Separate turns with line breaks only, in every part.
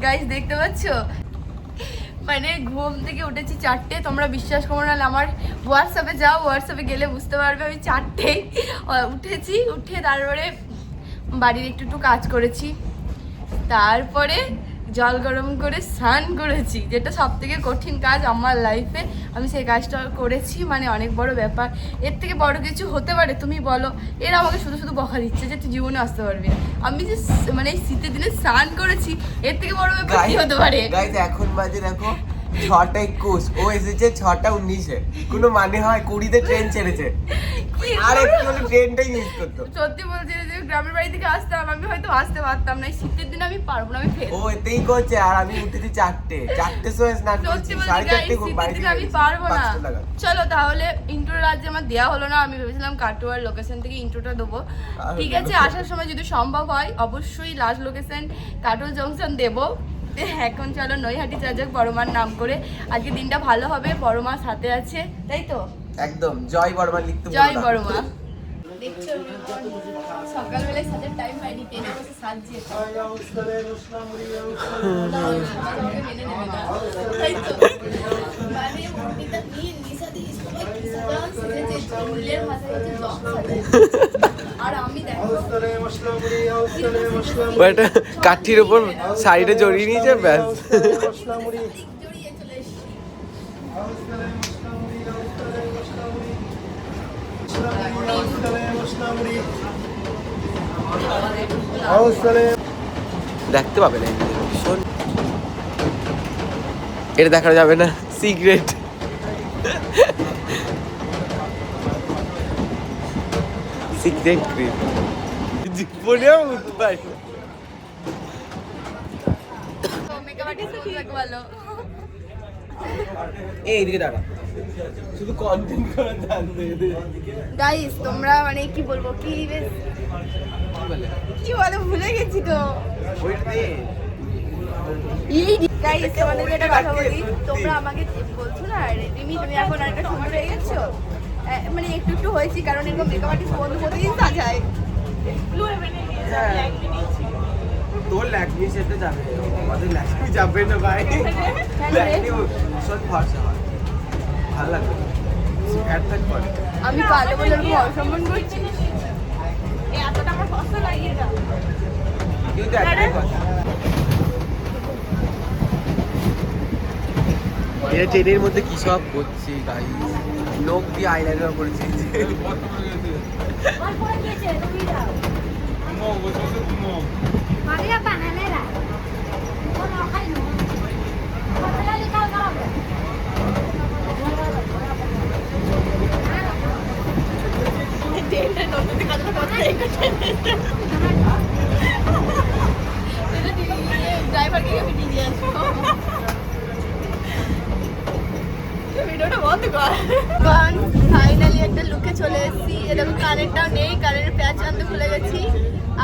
Guys দেখতে পাচ্ছ, মানে ঘুম থেকে উঠেছি 4টে। তোমরা বিশ্বাস করো না, আমার হোয়াটসঅ্যাপে যাও, হোয়াটসঅ্যাপে গেলে বুঝতে পারবে আমি 4টে উঠেছি। উঠে তারপরে বাড়ির একটু কাজ করেছি, তারপরে জল গরম করে স্নান করেছি, যেটা সব থেকে কঠিন কাজ আমার লাইফে। আমি সেই কাজটা করেছি, মানে অনেক বড় ব্যাপার। এর থেকে বড় কিছু হতে পারে তুমি বলো? এরা আমাকে শুধু শুধু বকা দিচ্ছে যে তুই জীবনে আসতে পারবি না। আমি যে মানে এই শীতের দিনে স্নান করেছি, এর থেকে বড় ব্যাপার কি হতে পারে?
গাইস এখন বাজে দেখো 6:21, ও এসেছে 6:19-এ। কোনো মানে হয়? 20-তে ট্রেন ছেড়েছে, আর একটু হলে ট্রেনটাই মিস করতো।
সত্যি বলছি, যে গ্রামের বাড়ি থেকে আসতাম আমি হয়তো আসতে পারতাম না। এই শীতের দিনে আমি পারবো না, আমি ফেল।
ও এতেই করছে, আর আমি উঠেছি 4টে সময় স্নান করছি,
সত্যি বলছি
4:30 ঘুম,
শীতের
বাড়ি
দিনে
থেকে
আমি পারবো না।
5টা নাগাদ।
চলো তাহলে ইন্ট্রো আজকে আমার দেওয়া হলো না, আমি ভেবেছিলাম কাটোয়ার লোকেশন থেকে ইন্ট্রোটা দেবো। ঠিক আছে, আসার সময় যদি সম্ভব হয় অবশ্যই লাস্ট লোকেশন কাটোয়া জংশন দেবো। এখন চলো নৈহাটি যাওয়া যাক বড় মার নাম করে। আজকে দিনটা ভালো হবে, বড় মা সাথে আছে, তাই তো?
একদম জয় বর্মা লিখতে বলো
জয়
না।
বড় মা। দেখছো সকালবেলায় সাজের টাইম পাইনি, টেনে বসে সাজছে। মেনে নেবে না, তাই তো? মানে মন্দিরটা নিয়ে নিশা দিয়ে সবাই কি সাজান সেজেছে, চুলের মাথায় হচ্ছে জগ সাজায়। আর আমি দেখো
ওটা কাঠির উপর সাইডে জড়িয়ে নিয়েছে, ব্যাস।
জড়িয়ে চলে এসেছি।
দেখতে পাবে না ভীষণ, এটা দেখা যাবে না, সিক্রেট। সিক্রেট ক্রিম জীবনেও উঠতে পারি না।
তো মেকআপ আর্টিস্ট বলো।
এইদিকে দাঁড়া, শুধু কন্টেন্ট করে দান দে।
গাইস তোমরা মানে কি বলবো, কি বেশ কি বলে ভুলে গেছি তো। গাইস তোমাদের একটা কথা বলি, তোমরা আমাকে বলছো না রিমি তুমি এখন আরেকটা সুন্দর হয়ে গেছো, মানে একটু একটু হয়েছি, কারণ এরকম মেকআপ আর্টিস্ট বন্ধু প্রতিদিন সাজায়।
তোর ল্যাকমি সেটা যাবে, আমাদের ল্যাকমি যাবে না ভাই। ল্যাকমি ভীষণ ফর্সা হয়, ভালো লাগবে, অ্যাট্রাক্ট করে।
আমি কালো বলে এরকম অসম্মান করছি, এতটা আমার ফর্সা লাগিয়ে দাও।
কিন্তু অ্যাট্রাক্ট করে। এটা ট্রেনের মধ্যে কি সব করছি গাইস, নোক দিয়ে আইলাইনার করেছি।
ড্রাইভারকে মিটিয়ে দিয়ে আসবো, ভিডিওটা বন্ধ কর। ফাইনালি একটা লুকে চলে এসেছি। এরকম কানেরটাও নেই, কানের প্যাচ আনতে ভুলে গেছি।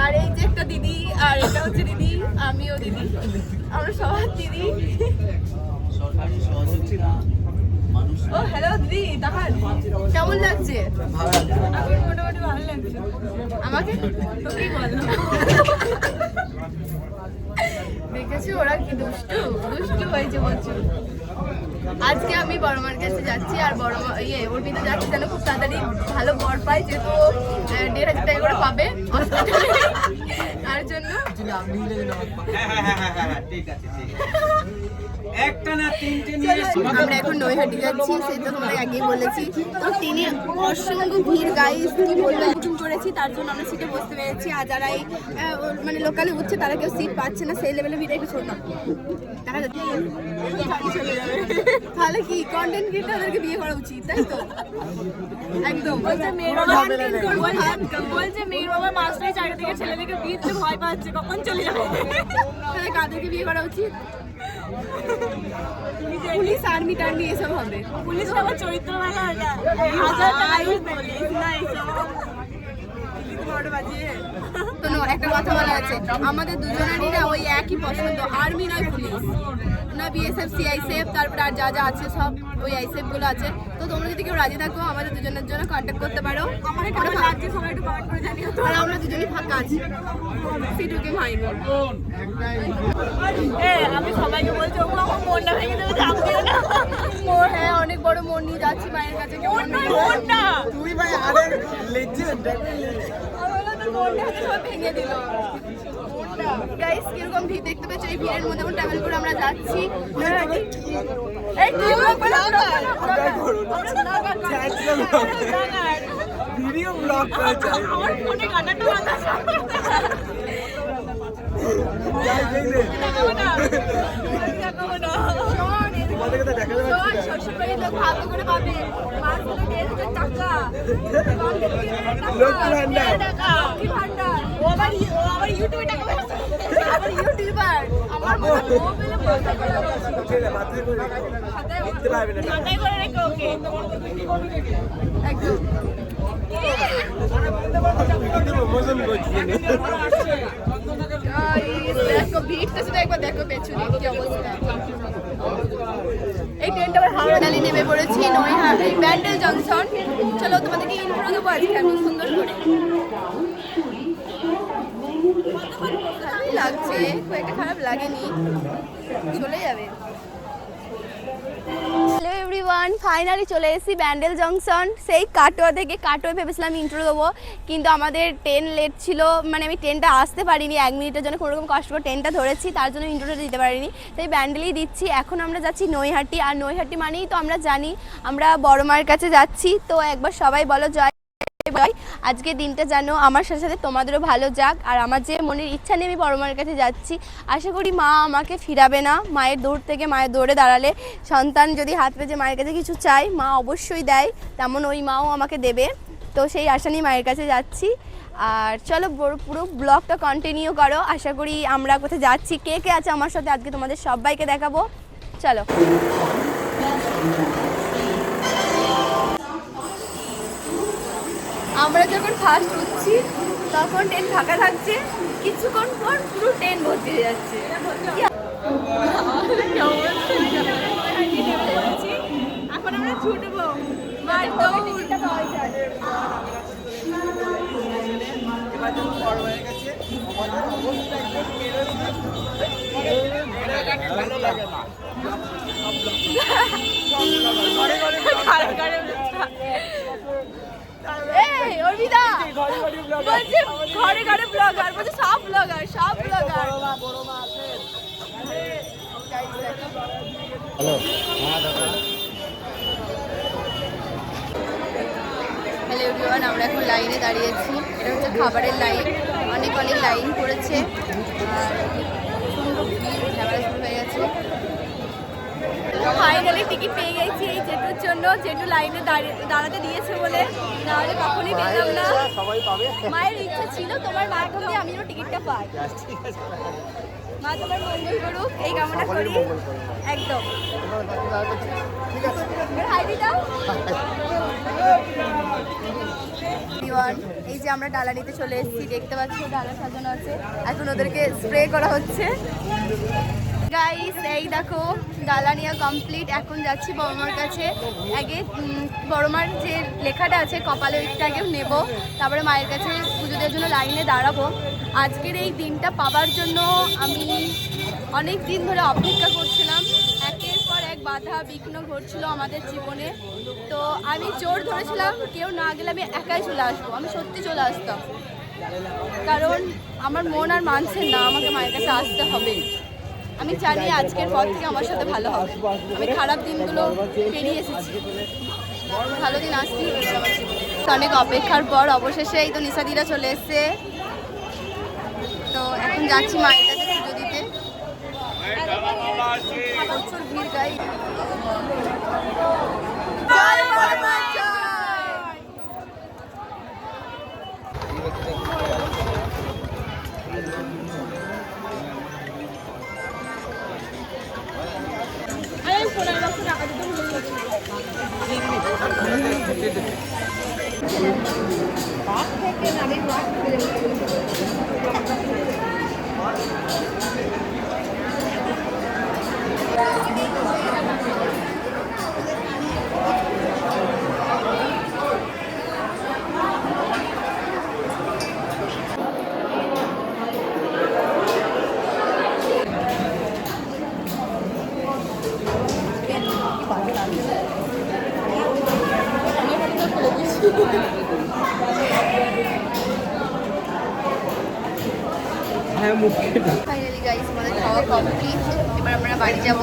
আর এই যে একটা দিদি, আর এটা হচ্ছে দিদি, আমিও দিদি, আমরা সবার দিদি। ও হ্যালো দিদি, দেখান কেমন লাগছে? আমার মোটামুটি ভালো লাগছে। আমাকে তোকেই বল। দেখেছি ওরা কি দুষ্টু দুষ্টু হয়েছে বলছো। আজকে আমি বড় মার কাছে যাচ্ছি, আর বড় মা ওর বিয়ে যাচ্ছি যেন খুব তাড়াতাড়ি ভালো বর পাই, যেহেতু 1,500 টাকা করে পাবে তার জন্য। আমরা এখন নৈহাটি যাচ্ছি, সেটা তোমাদের আগেই বলেছি। তো ট্রেনে অসংখ্য ভিড় গাইস, কি বলবো, বুকিং করেছি তার জন্য আমরা সিটে বসতে পেরেছি। আর যারা এই মানে লোকালে উঠছে তারা কেউ সিট পাচ্ছে না, সেই লেভেলে ভিড়। একটু শোনো দেখা যাচ্ছে তাহলে কি কন্টেন্ট ক্রিয়েটরদেরকে বিয়ে করা উচিত, তাই তো? একদম বলছে মেয়ের বাবা মাস্টারের চাকরি থেকে ছেলেদেরকে বিয়ে দিতে ভয় পাচ্ছে, কখন চলে যাবে। তাহলে কাদেরকে বিয়ে করা উচিত? পুলিশ, আর্মি টার্মি এসব হবে। পুলিশ আমার চরিত্র ভালো হয় না, একটা কথা বলা আছে, আমাদের দুজনেরই না ওই একই পছন্দ, আর্মি নয় পুলিশ না, বিএসএফ, সিআইএসএফ, তারপরে আর যা যা আছে সব ওই আইএসএফ গুলো আছে। তো তোমরা যদি কেউ রাজি থাকো আমাদের দুজনের জন্য কন্ট্যাক্ট করতে পারো। আর আমরা দুজনই ফাঁকা আছি, সিটুকে ভাই হ্যাঁ অনেক বড় মন নিয়ে যাচ্ছি মায়ের কাছে।
তুই ভাই আরে লেজেন্ড
ভেঙে দিল। গাইস কিরকম ভিড় দেখতে পাচ্ছ, এই ভিড়ের মধ্যে ট্রাভেল করে আমরা যাচ্ছি। এই তুই
ভিডিও ব্লগ করা চাই
আমার ফোনে গানাটা বাজছে।
যাই দেখলে তোমাদেরকে তো দেখা যাচ্ছে
শ্বশুরবাড়ি লোক ভালো করে পাবে। মাস হলো 1,500 টাকা।
লক্ষ্মী ভান্ডার।
লক্ষ্মী ভান্ডার। ও আবার ইউটিউবে টাকা পাচ্ছে। আবার ইউটিউবার। আমার মনে ও পেলে পয়সা করে
ছেলে মাথায় করে দেখতে পারবে না
মাথায় করে রেখে ওকে একদম
মজম করছি
দেখো ভিড়টা শুধু একবার দেখো পেছনে কি অবস্থা। এই ট্রেনটা আবার হাওড়া ডালি নেমে পড়েছি নৈহাটি ব্যান্ডেল জংশন। চলো তোমাদেরকে ইন্ট্রো দেবো আজকে আমি সুন্দর করে। ভালোই লাগছে, খুব একটা খারাপ লাগেনি, চলে যাবে। হ্যালো এভরিওয়ান, ফাইনালি চলে এসেছি ব্যান্ডেল জংশন। সেই কাটোয়া থেকে, কাটোয়া ভেবেছিলাম ইন্ট্রো দেবো, কিন্তু আমাদের ট্রেন লেট ছিল, মানে আমি ট্রেনটা আসতে পারিনি। 1 মিনিটের জন্য কোনোরকম কষ্ট করে ট্রেনটা ধরেছি, তার জন্য ইন্ট্রোটা দিতে পারিনি, তাই ব্যান্ডেলেই দিচ্ছি। এখন আমরা যাচ্ছি নৈহাটি, আর নৈহাটি মানেই তো আমরা জানি আমরা বড় মার কাছে যাচ্ছি। তো একবার সবাই বলো জয়। আজকে দিনটা জানো আমার সাথে সাথে তোমাদেরও ভালো যাক। আর আমার যে মনের ইচ্ছা নিয়ে আমি বড় মায়ের কাছে যাচ্ছি, আশা করি মা আমাকে ফিরাবে না। মায়ের দৌড় থেকে, মায়ের দৌড়ে দাঁড়ালে সন্তান যদি হাত পেতে মায়ের কাছে কিছু চায়, মা অবশ্যই দেয়, তেমন ওই মাও আমাকে দেবে। তো সেই আশা নিয়ে মায়ের কাছে যাচ্ছি। আর চলো পুরো ব্লগটা কন্টিনিউ করো। আশা করি আমরা কোথায় যাচ্ছি, কে কে আছে আমার সাথে আজকে তোমাদের সবাইকে দেখাবো। চলো। আমরা যখন ফার্স্ট উঠছি তখন ট্রেন ফাঁকা থাকছে, কিছুক্ষণ পর পুরো ট্রেন ভর্তি হয়ে যাচ্ছে। এখন আমরা ছুটবো, এই অর্পিতা বলছে ঘরে ঘরে ব্লগার, বলছে সব ব্লগার, সব ব্লগার। হ্যালো এভরিওয়ান, আমরা এখন লাইনে দাঁড়িয়েছি। এটা হচ্ছে খাবারের লাইন, অনেক অনেক লাইন পড়েছে আর সুন্দর ভিড় ঝামেলা শুরু হয়ে গেছে। ফাইনালি টিকিট পেয়ে গেছি এই জেঠুর জন্য। জেঠু লাইনে দাঁড়াতে দিয়েছে বলে, নাহলে কখনই পেলাম না। মায়ের ইচ্ছা ছিল তোমার মাধ্যম দিয়ে আমিও টিকিটটা পাই। মা তোমার মঙ্গল করুক, এই কামনা করি। একদম হাইদি দাও। এই যে আমরা ডালা নিতে চলে এসেছি, দেখতে পাচ্ছি ডালা সাজানো আছে, এখন ওদেরকে স্প্রে করা হচ্ছে। গাইস এই দেখো ডালা নিয়ে কমপ্লিট, এখন যাচ্ছি বড়মার কাছে। আগে বড়মার যে লেখাটা আছে কপালে ওইটাকেও নেব, তারপরে মায়ের কাছে পুজো দেওয়ার জন্য লাইনে দাঁড়াবো। আজকের এই দিনটা পাবার জন্য আমি অনেক দিন ধরে অপেক্ষা করছিলাম। একের পর এক বাধা বিঘ্ন ঘটছিল আমাদের জীবনে। তো আমি জোর ধরেছিলাম কেউ না গেলে আমি একাই চলে আসবো, আমি সত্যি চলে আসতাম, কারণ আমার মন আর মানছে না, আমাকে মায়ের কাছে আসতে হবে। আমি জানি আজকের পর থেকে আমার সাথে ভালো হবে। আমি খারাপ দিনগুলো পেরিয়ে এসেছি, ভালো দিন আসতেই হয়েছে আমার জীবনে। অনেক অপেক্ষার পর অবশেষে এই তো নিশাদিরা চলে এসছে। তো এখন যাচ্ছি মায়ের কাছে পুজো দিতে। প্রচুর ভিড় গাই।
হ্যাঁ মুখে
ফাইনালি গাইস আমাদের খাওয়া কমপ্লিট। এবার আমরা বাড়ি যাব।